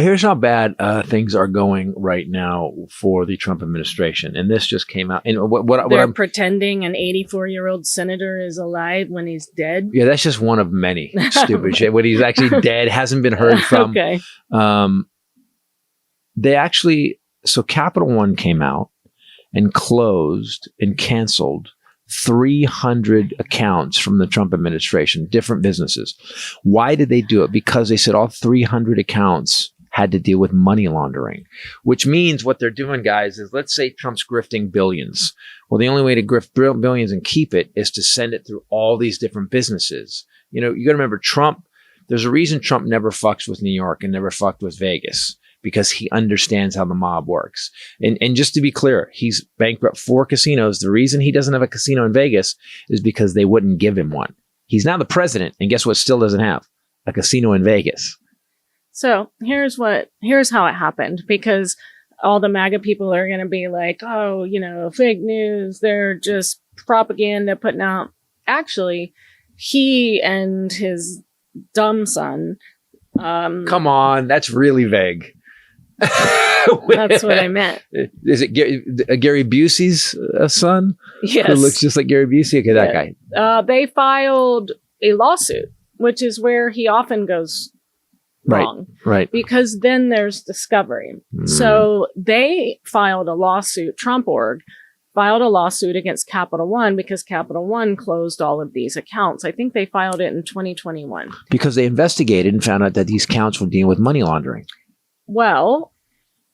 here's how bad things are going right now for the Trump administration. And this just came out. And They're pretending an 84-year-old senator is alive when he's dead. Yeah, that's just one of many stupid shit. When he's actually dead, hasn't been heard from. Okay. They actually, so Capital One came out and closed and canceled 300 accounts from the Trump administration, different businesses. Why did they do it? Because they said all 300 accounts had to deal with money laundering, which means what they're doing, guys, is let's say Trump's grifting billions. Well, the only way to grift billions and keep it is to send it through all these different businesses. You know, you got to remember Trump, there's a reason Trump never fucks with New York and never fucked with Vegas, because he understands how the mob works. And just to be clear, he's bankrupt 4 casinos. The reason he doesn't have a casino in Vegas is because they wouldn't give him one. He's now the president, and guess what still doesn't have? A casino in Vegas. So here's how it happened, because all the MAGA people are going to be like, oh, you know, fake news. They're just propaganda putting out. Actually, he and his dumb son. Come on, that's really vague. That's what I meant. Is it Gary Busey's son? Yes. Who looks just like Gary Busey? Okay, that guy. They filed a lawsuit, which is where he often goes wrong. Right. Because then there's discovery. So they filed a lawsuit, Trump.org filed a lawsuit against Capital One because Capital One closed all of these accounts. I think they filed it in 2021. Because they investigated and found out that these accounts were dealing with money laundering. Well,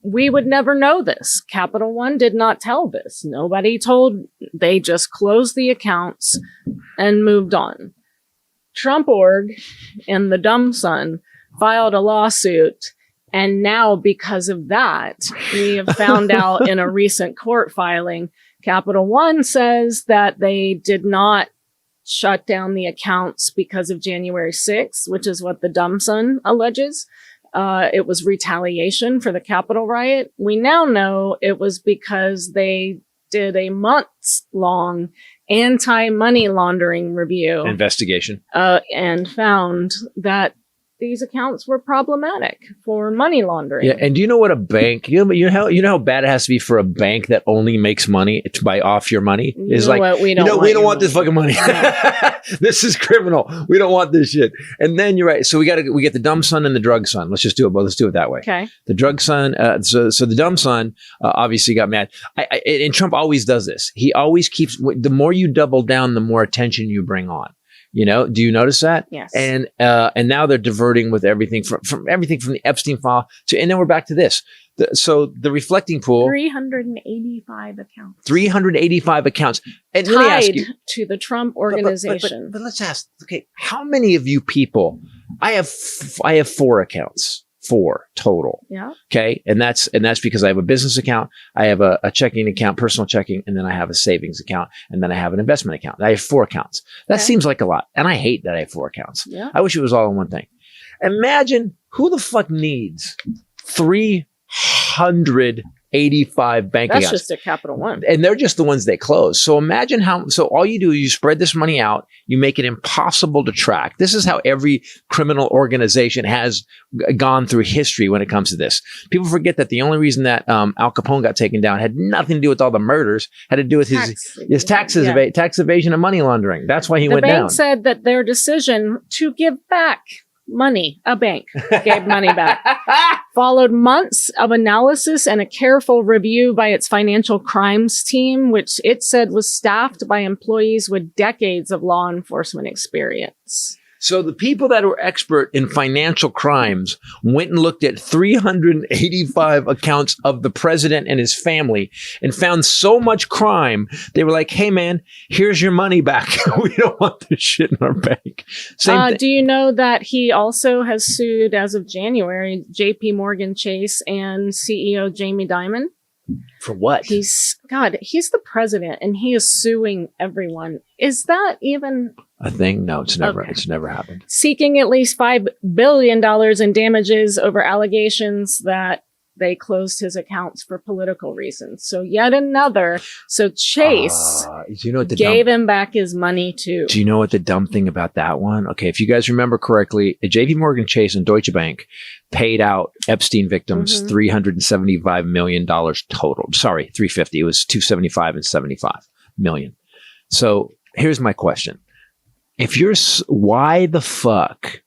we would never know this. Capital One did not tell this. Nobody told. They just closed the accounts and moved on. Trump.org and the dumb son filed a lawsuit. And now, because of that, we have found out in a recent court filing, Capital One says that they did not shut down the accounts because of January 6th, which is what the dumb son alleges. It was retaliation for the Capitol riot. We now know it was because they did a months-long anti-money laundering review. Investigation. And found that these accounts were problematic for money laundering. Yeah, and do you know what a bank? You know how bad it has to be for a bank that only makes money to buy off your money. Is like, what? We don't want this fucking money. This is criminal. We don't want this shit. And then you're right. So we get the dumb son and the drug son. Let's just do it. But let's do it that way. Okay. The drug son. So the dumb son obviously got mad. And Trump always does this. He always keeps. The more you double down, the more attention you bring on. You know, do you notice that? Yes. And now they're diverting with everything from everything from the Epstein file to, and then we're back to this. So the reflecting pool. 385 accounts. 385 accounts. And tied let me ask you, to the Trump organization. But let's ask, okay, how many of you people, I have 4 accounts. 4 total. Yeah. Okay. And that's because I have a business account, I have a checking account, personal checking, and then I have a savings account, and then I have an investment account. I have 4 accounts. That seems like a lot. And I hate that I have 4 accounts. Yeah. I wish it was all in one thing. Imagine who the fuck needs 385 bank accounts. That's just a Capital One. And they're just the ones they close. So imagine so all you do is you spread this money out, you make it impossible to track. This is how every criminal organization has gone through history when it comes to this. People forget that the only reason that Al Capone got taken down had nothing to do with all the murders, had to do with his tax evasion and money laundering. That's why he went down. The bank said that their decision to give back money, a bank gave money back, followed months of analysis and a careful review by its financial crimes team, which it said was staffed by employees with decades of law enforcement experience. So the people that were expert in financial crimes went and looked at 385 accounts of the president and his family and found so much crime. They were like, hey, man, here's your money back. We don't want this shit in our bank. Do you know that he also has sued, as of January, JP Morgan Chase and CEO Jamie Dimon? For what? He's the president and he is suing everyone. Is that even a thing? No, it's never. Okay. It's never happened. Seeking at least $5 billion in damages over allegations that they closed his accounts for political reasons. So yet another. So Chase do you know what gave him back his money too. Do you know what the dumb thing about that one? Okay, if you guys remember correctly, JP Morgan Chase and Deutsche Bank paid out Epstein victims $375 million total. Sorry, 350. It was 275 and 75 million. So here's my question. Why the fuck?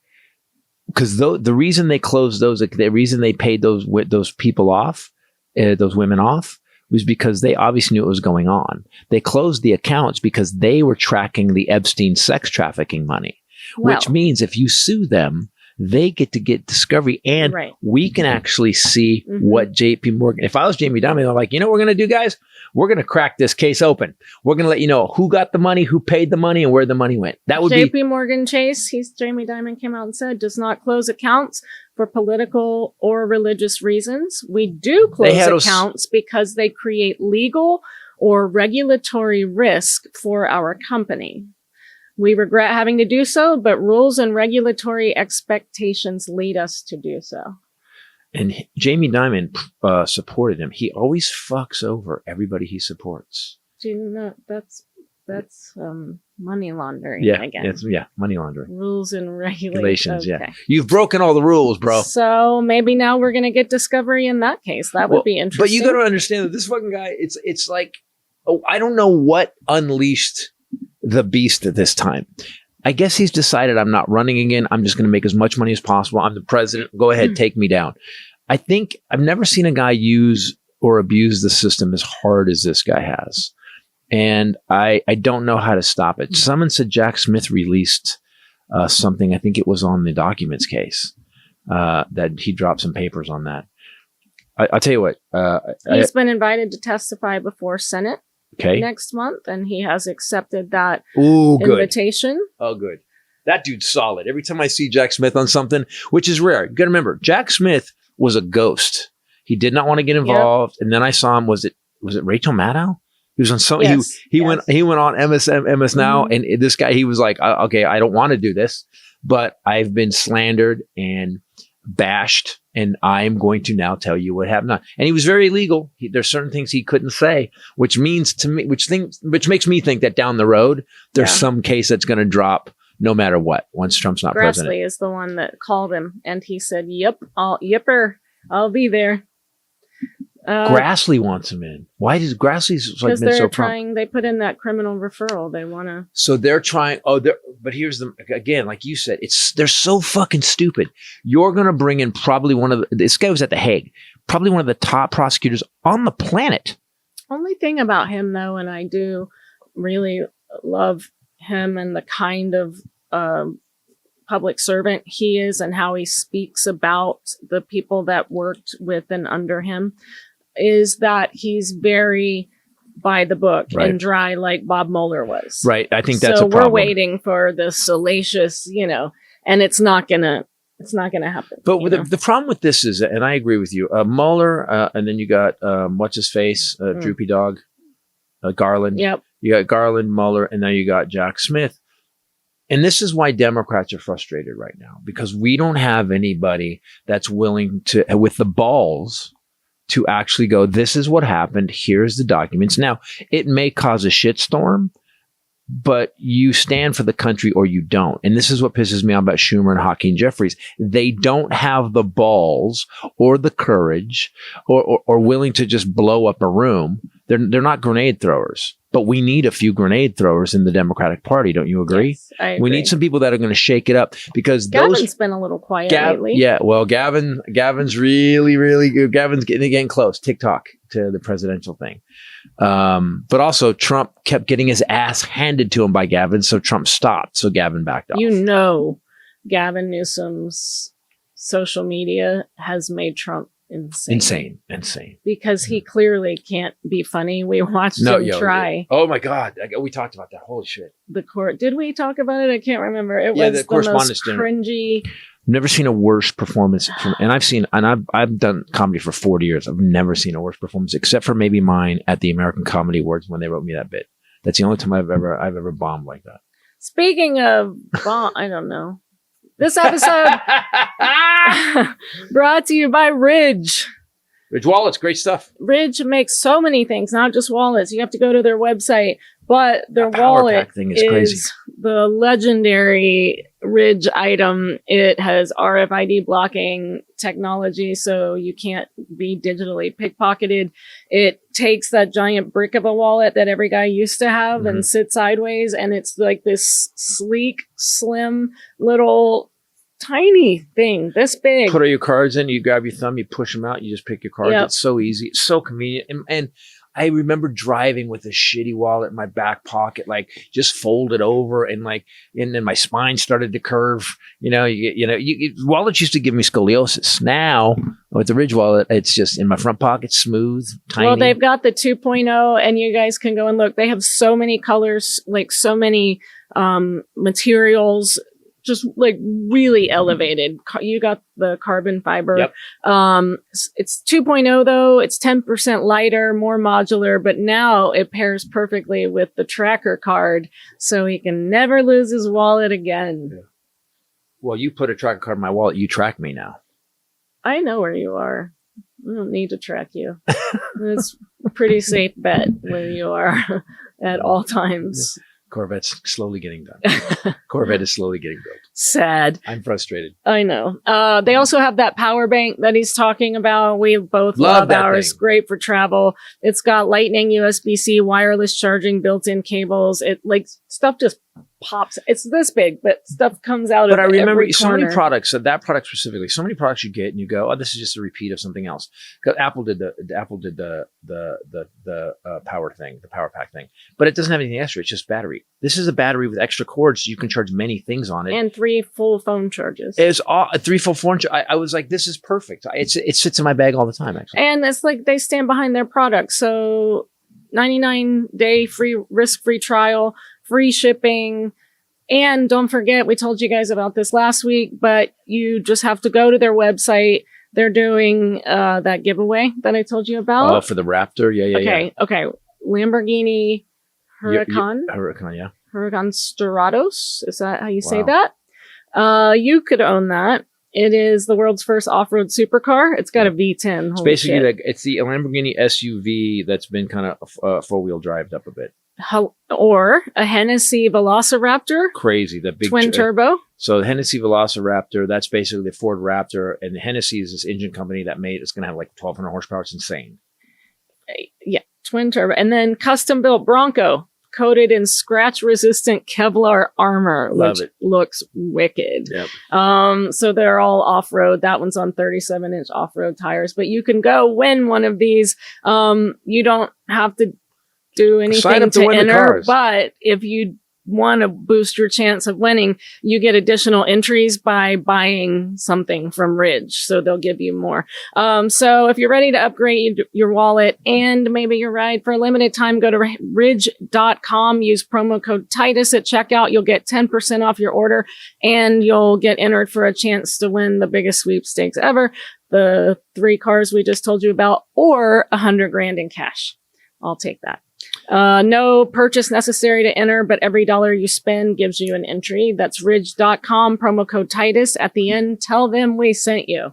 Because the reason they closed those, the reason they paid those people off, those women off, was because they obviously knew what was going on. They closed the accounts because they were tracking the Epstein sex trafficking money, which means if you sue them, they get to get discovery, and we can actually see what JP Morgan. If I was Jamie Dimon, I'm like, you know what we're going to do, guys? We're going to crack this case open. We're going to let you know who got the money, who paid the money, and where the money went. That would be JP Morgan Chase. Jamie Dimon came out and said, does not close accounts for political or religious reasons. We do close accounts because they create legal or regulatory risk for our company. We regret having to do so, but rules and regulatory expectations lead us to do so. And Jamie Dimon supported him. He always fucks over everybody he supports. Do you know that's money laundering? Yeah, again. Money laundering. Rules and regulations. Okay. Yeah, you've broken all the rules, bro. So maybe now we're gonna get discovery in that case. That would be interesting. But you got to understand that this fucking guy. It's like, I don't know what unleashed the beast at this time. I guess he's decided, I'm not running again. I'm just going to make as much money as possible. I'm the president. Go ahead, take me down. I think I've never seen a guy use or abuse the system as hard as this guy has. And I don't know how to stop it. Someone said Jack Smith released something. I think it was on the documents case that he dropped some papers on that. I'll tell you what. He's been invited to testify before Senate. Next month, and he has accepted that invitation. Oh, good. That dude's solid. Every time I see Jack Smith on something, which is rare. You got to remember, Jack Smith was a ghost. He did not want to get involved. Yep. And then I saw him. Was it Rachel Maddow? He was on some. Yes. He went on MS Now, and this guy, he was like, okay, I don't want to do this, but I've been slandered and bashed, and I'm going to now tell you what happened. And he was very legal. There's certain things he couldn't say, which means to me, which makes me think that down the road, there's some case that's going to drop no matter what once Trump's not president. Grassley is the one that called him, and he said, "Yep, I'll be there." Grassley wants him in. Why does Grassley's like been so trying? They put in that criminal referral. They want to. So they're trying. But here's again, like you said, they're so fucking stupid. You're gonna bring in probably this guy was at The Hague, probably one of the top prosecutors on the planet. Only thing about him though, and I do really love him and the kind of public servant he is and how he speaks about the people that worked with and under him, is that he's very by the book and dry, like Bob Mueller was. Right. I think that's a problem. So we're waiting for the salacious, and it's not gonna happen. But the problem with this is, and I agree with you, Mueller, and then you got what's his face, Droopy Dog, Garland. Yep. You got Garland, Mueller, and now you got Jack Smith. And this is why Democrats are frustrated right now, because we don't have anybody that's willing to, with the balls, to actually go, this is what happened. Here's the documents. Now, it may cause a shitstorm, but you stand for the country or you don't. And this is what pisses me off about Schumer and Hakeem Jeffries. They don't have the balls or the courage or willing to just blow up a room. They're not grenade throwers. But we need a few grenade throwers in the Democratic Party. Don't you agree? Yes, I agree. We need some people that are going to shake it up, because Gavin's been a little quiet lately. Yeah, well, Gavin's really, really good. Gavin's getting close. TikTok to the presidential thing. But also Trump kept getting his ass handed to him by Gavin, so Trump stopped. So Gavin backed off. Gavin Newsom's social media has made Trump insane. Because he clearly can't be funny. We watched him try. Oh my God. We talked about that. Holy shit. The court. Did we talk about it? I can't remember. It was the most cringy. I've never seen a worse performance I've done comedy for 40 years. I've never seen a worse performance, except for maybe mine at the American Comedy Awards when they wrote me that bit. That's the only time I've ever bombed like that. Speaking of bomb, I don't know. This episode brought to you by Ridge. Ridge wallets, great stuff. Ridge makes so many things, not just wallets. You have to go to their website, but their That Power wallet Pack thing is crazy. the legendary Ridge item. It has RFID blocking technology, so you can't be digitally pickpocketed. It takes that giant brick of a wallet that every guy used to have and sits sideways, and it's like this sleek, slim, little tiny thing this big. Put all your cards in, you grab your thumb, you push them out, you just pick your cards. Yep. It's so easy. It's so convenient. And I remember driving with a shitty wallet in my back pocket, like just folded over and then my spine started to curve. Wallets used to give me scoliosis. Now with the Ridge wallet, it's just in my front pocket, smooth, tiny. Well, they've got the 2.0 and you guys can go and look. They have so many colors, like so many materials, just like really elevated. You got the carbon fiber. Yep. It's 2.0 though. It's 10% lighter, more modular, but now it pairs perfectly with the tracker card, so he can never lose his wallet again. Yeah. Well, you put a tracker card in my wallet, you track me now. I know where you are. I don't need to track you. It's a pretty safe bet where you are at all times. Corvette's slowly getting done. Corvette is slowly getting built. Sad. I'm frustrated. I know. They also have that power bank that he's talking about. We both Love love ours. thing. Great for travel. It's got Lightning, USB-C, wireless charging, built-in cables. It stuff just pops. It's this big, but stuff comes out But of I remember every so corner. many products, that product specifically, so many products you get and you go, oh, this is just a repeat of something else. Because Apple did the power thing, the power pack thing, but it doesn't have anything extra. It's just battery. This is a battery with extra cords. You can charge many things on it. And 3 full phone charges. It's a 3 full phone. I was like, this is perfect. It sits in my bag all the time, actually. And it's like they stand behind their product. So 99-day free, risk-free trial, free shipping. And don't forget, we told you guys about this last week, but you just have to go to their website. They're doing that giveaway that I told you about. Oh, for the Raptor? Yeah. Okay. Lamborghini Huracan. Huracan, yeah. Huracan Stratos. Is that how you say Wow. that? You could own that. It is the world's first off-road supercar. It's got a V10. It's Holy basically shit. it's the Lamborghini SUV that's been kind of four-wheel drived up a bit. Or a Hennessy Velociraptor. Crazy, that big Twin turbo. So the Hennessy Velociraptor, that's basically the Ford Raptor, and the Hennessy is this engine company that it's going to have like 1,200 horsepower. It's insane. Yeah, twin turbo. And then custom built Bronco, coated in scratch resistant Kevlar armor, Love which it. looks wicked. Yep. So they're all off road. That one's on 37-inch off road tires, but you can go win one of these. You don't have to do Sign anything up to to win the enter, cars. but if you want to boost your chance of winning, you get additional entries by buying something from Ridge. So they'll give you more. So if you're ready to upgrade your wallet and maybe your ride for a limited time, go to ridge.com, use promo code Titus at checkout. You'll get 10% off your order and you'll get entered for a chance to win the biggest sweepstakes ever. The 3 cars we just told you about, or $100,000 in cash. I'll take that. No purchase necessary to enter, but every dollar you spend gives you an entry. That's ridge.com, promo code Titus. At the end, tell them we sent you.